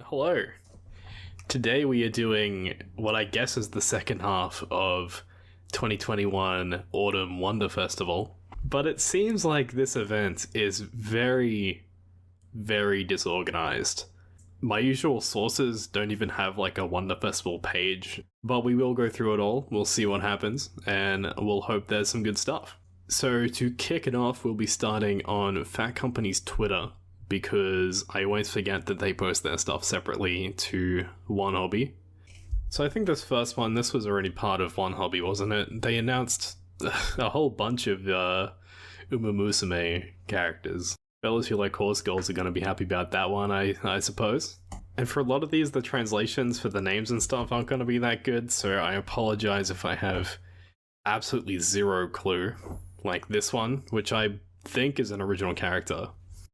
Hello. Today we are doing what I guess is the second half of 2021 Autumn Wonder Festival, but it seems like this event is very disorganized. My usual sources don't even have like a Wonder Festival page, but we will go through it all, we'll see what happens, and we'll hope there's some good stuff. So to kick it off, we'll be starting on Phat Company's Twitter, because I always forget that they post their stuff separately to One Hobby. So I think this first one, this was already part of One Hobby, wasn't it? They announced a whole bunch of Umamusume characters. Fellas who like horse girls are going to be happy about that one, I suppose. And for a lot of these, the translations for the names and stuff aren't going to be that good, so I apologize if I have absolutely zero clue. Like this one, which I think is an original character.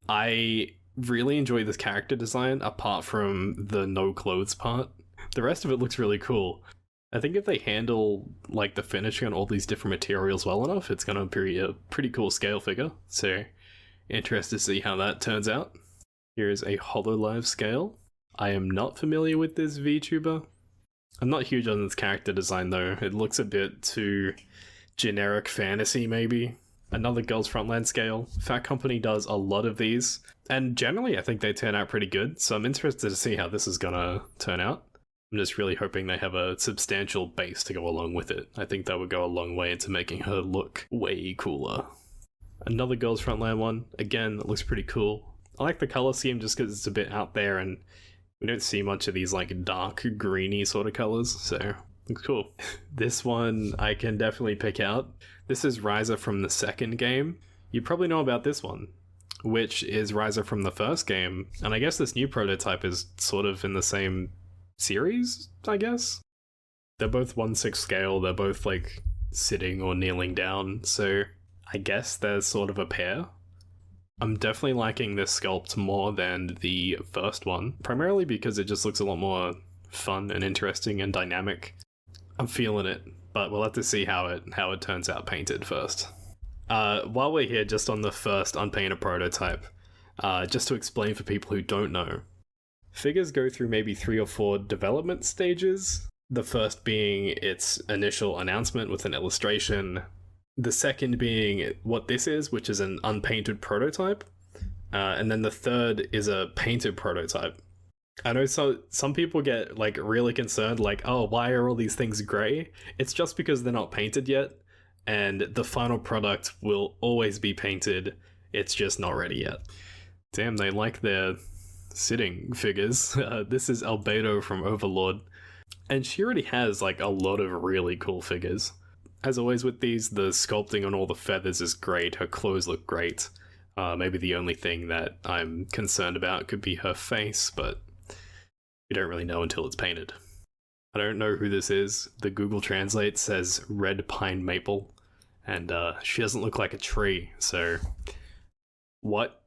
I really enjoy this character design, apart from the no clothes part. The rest of it looks really cool. I think if they handle like the finishing on all these different materials well enough, it's going to be a pretty cool scale figure. So, interested to see how that turns out. Here is a HoloLive scale. I am not familiar with this VTuber. I'm not huge on this character design though. It looks a bit too generic fantasy maybe. Another Girls Frontline scale. Phat Company does a lot of these, and generally I think they turn out pretty good, so I'm interested to see how this is gonna turn out. I'm just really hoping they have a substantial base to go along with it. I think that would go a long way into making her look way cooler. Another Girls Frontline one, again, that looks pretty cool. I like the color scheme just because it's a bit out there and we don't see much of these like dark greeny sort of colors, so looks cool. This one I can definitely pick out. This is Ryzer from the second game. You probably know about this one, which is Ryzer from the first game, and I guess this new prototype is sort of in the same series, I guess? They're both 1/6 scale, they're both like sitting or kneeling down, so I guess they're sort of a pair. I'm definitely liking this sculpt more than the first one, primarily because it just looks a lot more fun and interesting and dynamic. I'm feeling it, but we'll have to see how it turns out painted first. While we're here, just on the first unpainted prototype, just to explain for people who don't know, figures go through maybe 3 or 4 development stages. The first being its initial announcement with an illustration. The second being what this is, which is an unpainted prototype. And then the third is a painted prototype. I know some people get like really concerned, like, oh, why are all these things grey? It's just because they're not painted yet, and the final product will always be painted, it's just not ready yet. Damn, they like their sitting figures. This is Albedo from Overlord, and she already has like a lot of really cool figures. As always with these, the sculpting on all the feathers is great, her clothes look great. Maybe the only thing that I'm concerned about could be her face, but you don't really know until it's painted. I don't know who this is. The Google Translate says red pine maple, and she doesn't look like a tree, so what?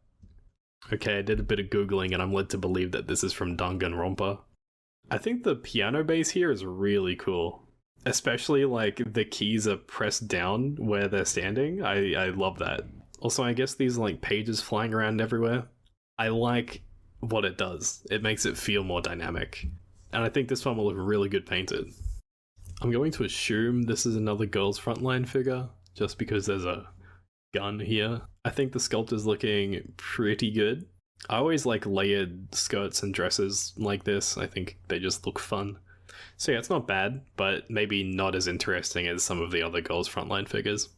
Okay, I did a bit of Googling and I'm led to believe that this is from Danganronpa. I think the piano bass here is really cool. Especially like the keys are pressed down where they're standing. I love that. Also, I guess these are like pages flying around everywhere. I like what it does. It makes it feel more dynamic. And I think this one will look really good painted. I'm going to assume this is another Girls Frontline figure, just because there's a gun here. I think the sculpt is looking pretty good. I always like layered skirts and dresses like this. I think they just look fun. So yeah, it's not bad, but maybe not as interesting as some of the other Girls Frontline figures.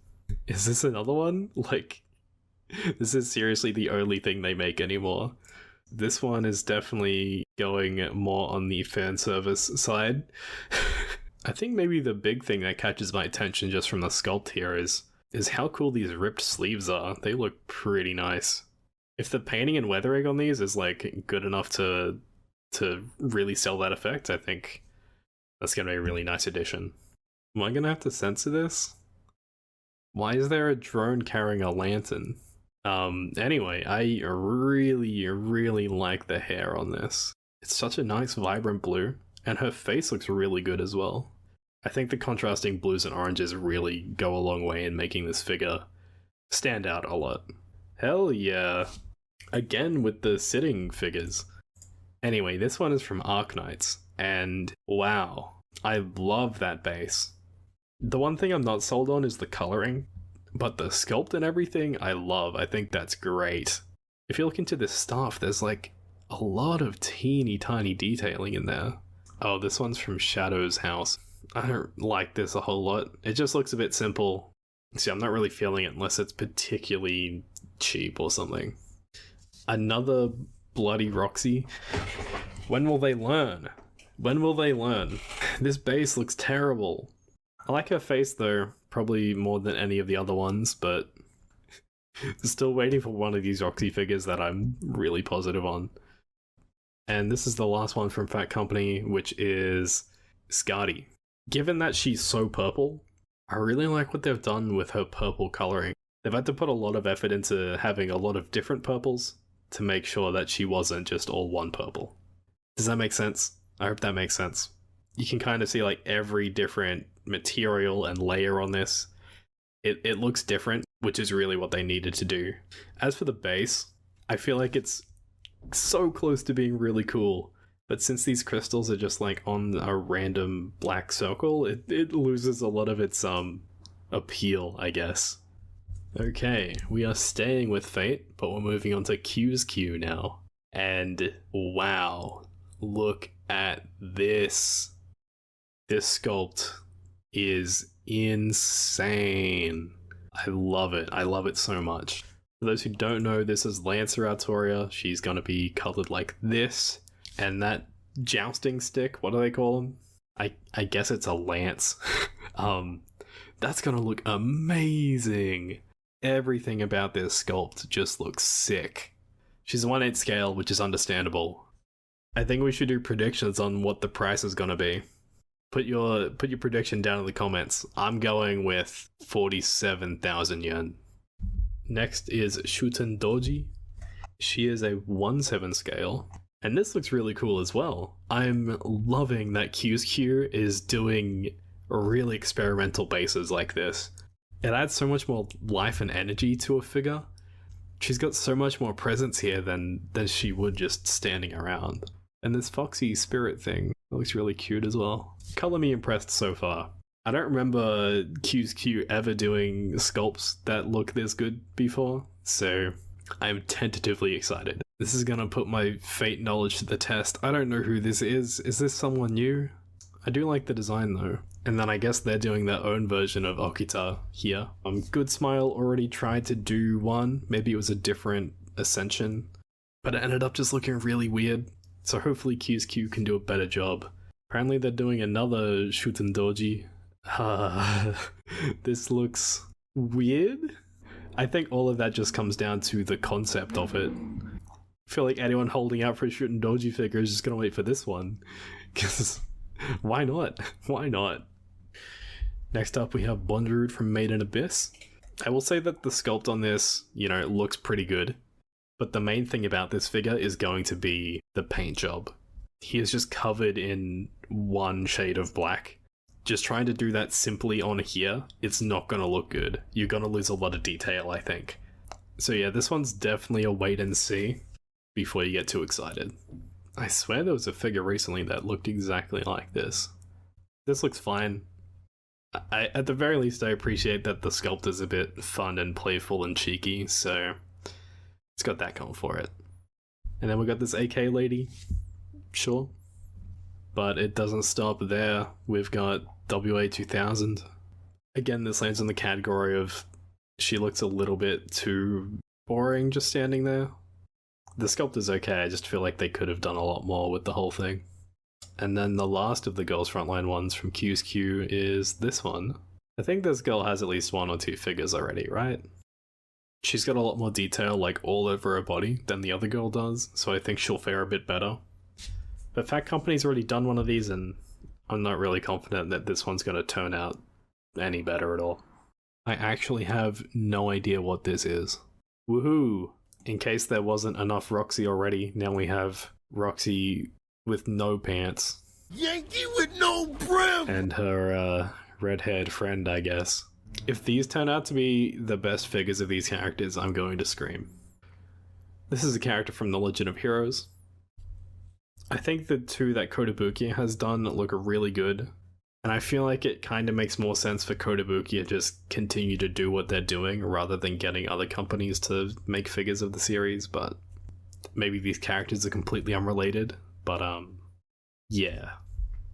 Is this another one? Like, this is seriously the only thing they make anymore. This one is definitely going more on the fan service side. I think maybe the big thing that catches my attention just from the sculpt here is how cool these ripped sleeves are. They look pretty nice. If the painting and weathering on these is like good enough to really sell that effect, I think that's gonna be a really nice addition. Am I gonna have to censor this? Why is there a drone carrying a lantern? Anyway, I really like the hair on this. It's such a nice vibrant blue, and her face looks really good as well. I think the contrasting blues and oranges really go a long way in making this figure stand out a lot. Hell yeah. Again with the sitting figures. Anyway, this one is from Arknights, and wow, I love that base. The one thing I'm not sold on is the coloring, but the sculpt and everything I love. I think that's great. If you look into this stuff, there's like a lot of teeny tiny detailing in there. Oh, this one's from Shadow's house. I don't like this a whole lot. It just looks a bit simple. See, I'm not really feeling it unless it's particularly cheap or something. Another bloody Roxy. When will they learn? When will they learn? This base looks terrible. I like her face though, probably more than any of the other ones, but still waiting for one of these Roxy figures that I'm really positive on. And this is the last one from Phat Company, which is Skadi. Given that she's so purple, I really like what they've done with her purple coloring. They've had to put a lot of effort into having a lot of different purples to make sure that she wasn't just all one purple. Does that make sense? I hope that makes sense. You can kind of see like every different material and layer on this. It looks different, which is really what they needed to do. As for the base, I feel like it's so close to being really cool, but since these crystals are just like on a random black circle, it loses a lot of its appeal, I guess. Okay, we are staying with Fate, but we're moving on to Q's Q now. And wow, look at this. This sculpt is insane. I love it. I love it so much. For those who don't know, this is Lancer Artoria. She's gonna be colored like this. And that jousting stick, what do they call them? I guess it's a lance. That's gonna look amazing. Everything about this sculpt just looks sick. She's 1/8 scale, which is understandable. I think we should do predictions on what the price is gonna be. Put your prediction down in the comments. I'm going with 47,000 yen. Next is Shuten Doji. She is a 1/7 scale, and this looks really cool as well. I'm loving that Q's Q is doing really experimental bases like this. It adds so much more life and energy to a figure. She's got so much more presence here than she would just standing around. And this foxy spirit thing looks really cute as well. Color me impressed so far. I don't remember Q's Q ever doing sculpts that look this good before, so I'm tentatively excited. This is gonna put my Fate knowledge to the test. I don't know who this is. Is this someone new? I do like the design though. And then I guess they're doing their own version of Okita here. Good Smile already tried to do one. Maybe it was a different Ascension, but it ended up just looking really weird. So hopefully Q's Q can do a better job. Apparently they're doing another Shuten Doji. This looks weird. I think all of that just comes down to the concept of it. I feel like anyone holding out for a Shuten Doji figure is just gonna wait for this one. Because why not? Why not? Next up we have Bondrewd from Maiden Abyss. I will say that the sculpt on this, it looks pretty good. But the main thing about this figure is going to be the paint job. He is just covered in one shade of black. Just trying to do that simply on here, it's not going to look good. You're going to lose a lot of detail, I think. So yeah, this one's definitely a wait and see before you get too excited. I swear there was a figure recently that looked exactly like this. This looks fine. At the very least, I appreciate that the sculpt is a bit fun and playful and cheeky, so it's got that going for it. And then we got this AK lady. Sure. But it doesn't stop there. We've got WA2000. Again, this lands in the category of she looks a little bit too boring just standing there. The sculpt is okay, I just feel like they could have done a lot more with the whole thing. And then the last of the Girls Frontline ones from Q's Q is this one. I think this girl has at least 1 or 2 figures already, right? She's got a lot more detail like all over her body than the other girl does, so I think she'll fare a bit better. But Phat Company's already done one of these and I'm not really confident that this one's going to turn out any better at all. I actually have no idea what this is. Woohoo! In case there wasn't enough Roxy already, now we have Roxy with no pants. Yankee with no brim! And her red-haired friend, I guess. If these turn out to be the best figures of these characters, I'm going to scream. This is a character from The Legend of Heroes. I think the two that Kotobukiya has done look really good, and I feel like it kind of makes more sense for Kotobukiya to just continue to do what they're doing rather than getting other companies to make figures of the series, but maybe these characters are completely unrelated, but yeah,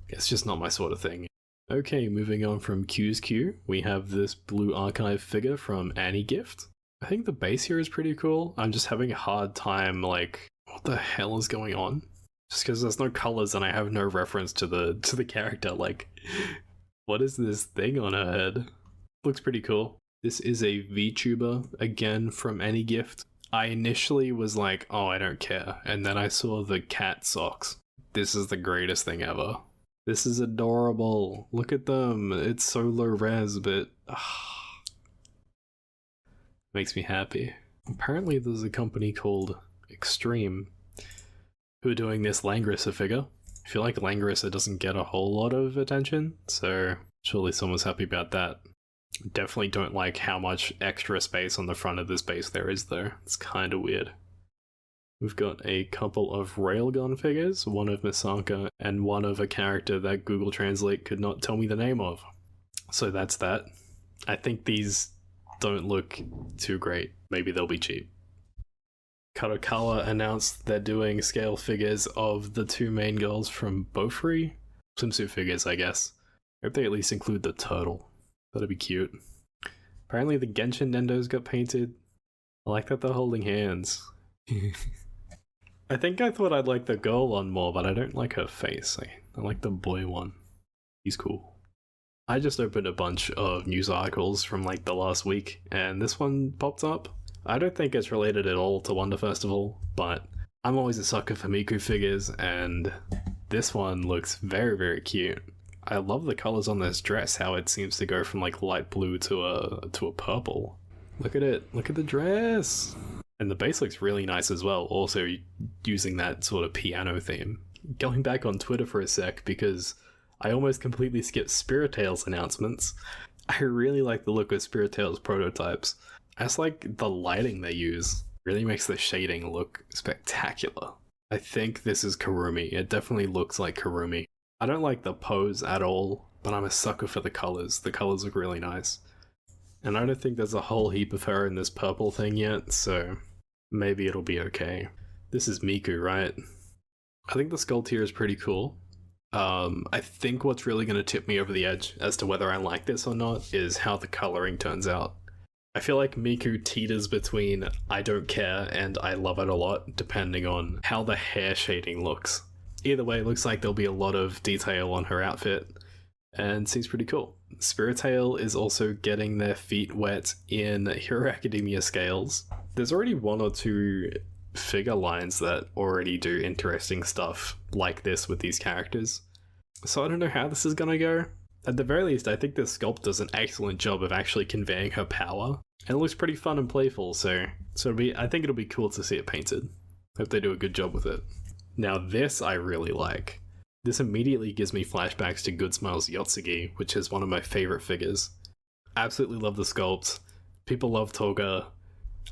it's just not my sort of thing. Okay, moving on from Q's Q, we have this blue archive figure from Annie Gift. I think the base here is pretty cool. I'm just having a hard time, like, what the hell is going on? Just because there's no colors and I have no reference to the character, like, what is this thing on her head? Looks pretty cool. This is a VTuber, again from Annie Gift. I initially was like, oh, I don't care, and then I saw the cat socks. This is the greatest thing ever. This is adorable. Look at them. It's so low res, but makes me happy. Apparently there's a company called Extreme who are doing this Langrissa figure. I feel like Langrissa doesn't get a whole lot of attention, so surely someone's happy about that. Definitely don't like how much extra space on the front of this base there is though. It's kind of weird. We've got a couple of Railgun figures, one of Misaka and one of a character that Google Translate could not tell me the name of. So that's that. I think these don't look too great. Maybe they'll be cheap. Kadokawa announced they're doing scale figures of the two main girls from Bofuri. Swimsuit figures, I guess. I hope they at least include the turtle. That'd be cute. Apparently the Genshin Nendos got painted. I like that they're holding hands. I think I thought I'd like the girl one more, but I don't like her face. I like the boy one. He's cool. I just opened a bunch of news articles from like the last week, and this one popped up. I don't think it's related at all to Wonder Festival, but I'm always a sucker for Miku figures, and this one looks very, very cute. I love the colors on this dress, how it seems to go from like light blue to a purple. Look at it, look at the dress! And the base looks really nice as well, also using that sort of piano theme. Going back on Twitter for a sec, because I almost completely skipped Spiritale's announcements. I really like the look of Spiritale's prototypes. I just like the lighting they use. Really makes the shading look spectacular. I think this is Kurumi. It definitely looks like Kurumi. I don't like the pose at all, but I'm a sucker for the colors. The colors look really nice. And I don't think there's a whole heap of her in this purple thing yet, so maybe it'll be okay. This is Miku, right? I think the sculpt here is pretty cool. I think what's really going to tip me over the edge as to whether I like this or not is how the coloring turns out. I feel like Miku teeters between I don't care and I love it a lot, depending on how the hair shading looks. Either way, it looks like there'll be a lot of detail on her outfit, and seems pretty cool. Spiritale is also getting their feet wet in Hero Academia scales. There's already one or two figure lines that already do interesting stuff like this with these characters. So I don't know how this is gonna go. At the very least, I think this sculpt does an excellent job of actually conveying her power. And it looks pretty fun and playful, so I think it'll be cool to see it painted. Hope they do a good job with it. Now this I really like. This immediately gives me flashbacks to Good Smile's Yotsugi, which is one of my favorite figures. Absolutely love the sculpt. People love Toga.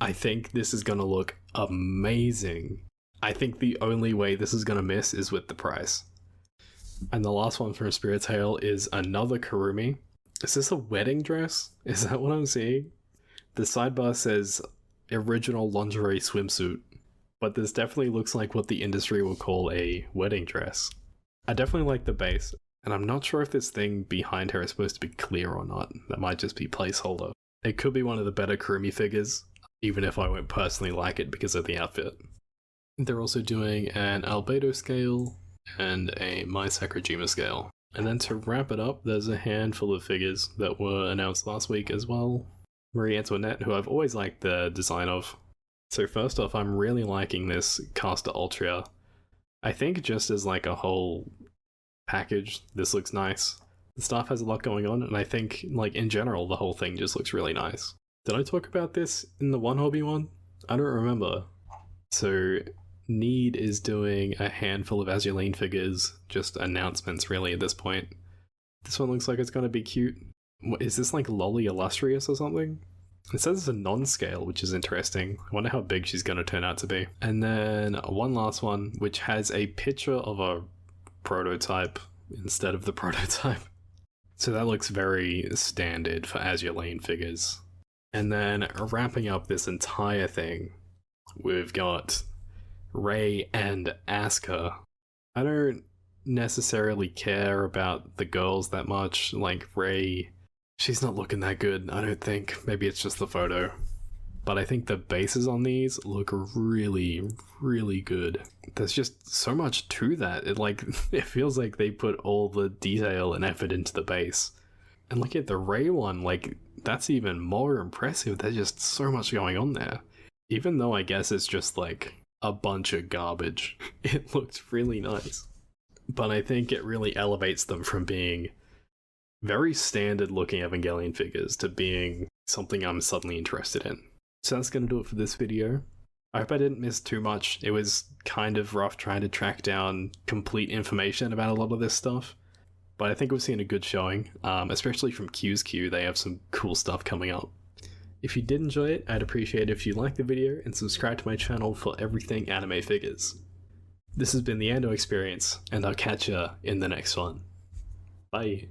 I think this is gonna look amazing. I think the only way this is gonna miss is with the price. And the last one from Spiritale is another Kurumi. Is this a wedding dress? Is that what I'm seeing? The sidebar says original lingerie swimsuit, but this definitely looks like what the industry will call a wedding dress. I definitely like the base, and I'm not sure if this thing behind her is supposed to be clear or not. That might just be placeholder. It could be one of the better Kurumi figures, even if I won't personally like it because of the outfit. They're also doing an Albedo scale and a Mai Sakurajima scale. And then to wrap it up, there's a handful of figures that were announced last week as well. Marie Antoinette, who I've always liked the design of. So first off, I'm really liking this Caster Ultra. I think just as like a whole package, this looks nice. The staff has a lot going on, and I think like in general, the whole thing just looks really nice. Did I talk about this in the One Hobby one? I don't remember. So Need is doing a handful of Azulene figures, just announcements really at this point. This one looks like it's gonna be cute. What, is this like Lolly Illustrious or something? It says it's a non-scale, which is interesting. I wonder how big she's going to turn out to be. And then one last one, which has a picture of a prototype instead of the prototype. So that looks very standard for Azulane figures. And then wrapping up this entire thing, we've got Rei and Asuka. I don't necessarily care about the girls that much. Like Rei, she's not looking that good, I don't think. Maybe it's just the photo. But I think the bases on these look really, really good. There's just so much to that. It feels like they put all the detail and effort into the base. And look at the Rei one, that's even more impressive. There's just so much going on there. Even though I guess it's just a bunch of garbage, it looked really nice. But I think it really elevates them from being very standard looking Evangelion figures to being something I'm suddenly interested in. So that's going to do it for this video. I hope I didn't miss too much. It was kind of rough trying to track down complete information about a lot of this stuff. But I think we've seen a good showing, especially from Q's Q. They have some cool stuff coming up. If you did enjoy it, I'd appreciate it if you liked the video and subscribe to my channel for everything anime figures. This has been the Ando Experience, and I'll catch ya in the next one. Bye.